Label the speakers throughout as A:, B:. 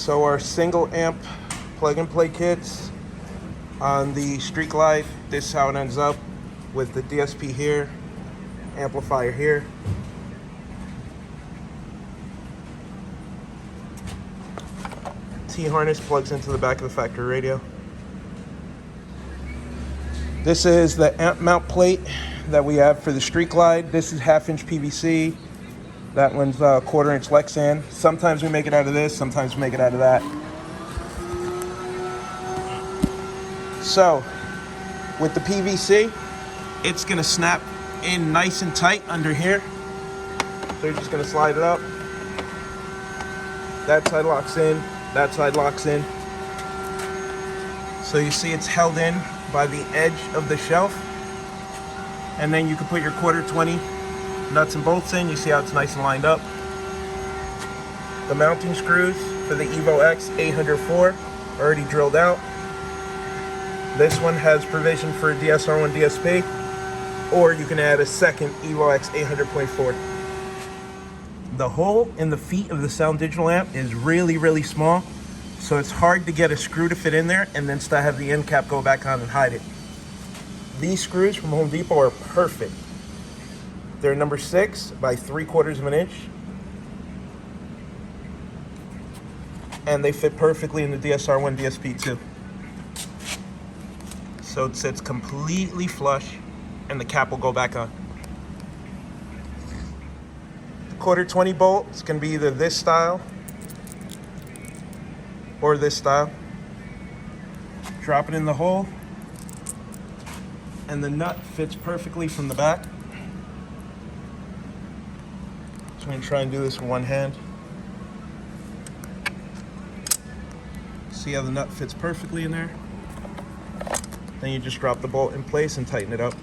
A: So our single amp plug and play kits on the Street Glide, this is how it ends up with the DSP here, amplifier here. T-harness plugs into the back of the factory radio. This is the amp mount plate that we have for the Street Glide. This is 1/2-inch PVC. That one's 1/4-inch Lexan. Sometimes we make it out of this, sometimes we make it out of that. So, with the PVC, it's gonna snap in nice and tight under here. So you're just gonna slide it up. That side locks in, that side locks in. So you see it's held in by the edge of the shelf. And then you can put your 1/4-20 nuts and bolts in. You see how it's nice and lined up. The mounting screws for the evox 804 are already drilled out. This one has provision for a DSR1 DSP, or you can add a second evox 800.4. The hole in the feet of the sound digital amp is really, really small, so it's hard to get a screw to fit in there and then still have the end cap go back on and hide it. These screws from Home Depot are perfect. They're number 6 by 3/4 of an inch. And they fit perfectly in the DSR1 DSP too. So it sits completely flush and the cap will go back on. The 1/4-20 bolt is going to be either this style or this style. Drop it in the hole and the nut fits perfectly from the back. So I'm going to try and do this with one hand. See how the nut fits perfectly in there? Then you just drop the bolt in place and tighten it up.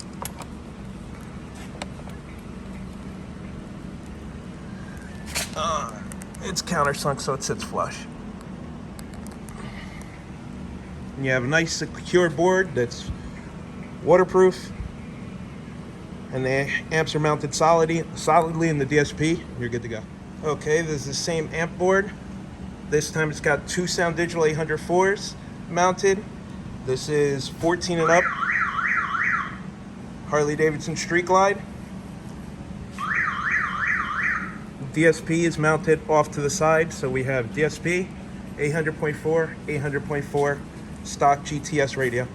A: It's countersunk so it sits flush. And you have a nice secure board that's waterproof. And the amps are mounted solidly in the DSP. You're good to go. Okay, this is the same amp board. This time it's got 2 Sound Digital 804s mounted. This is 14 and up Harley Davidson Street Glide. DSP is mounted off to the side, so we have DSP, 800.4, 800.4, stock GTS radio.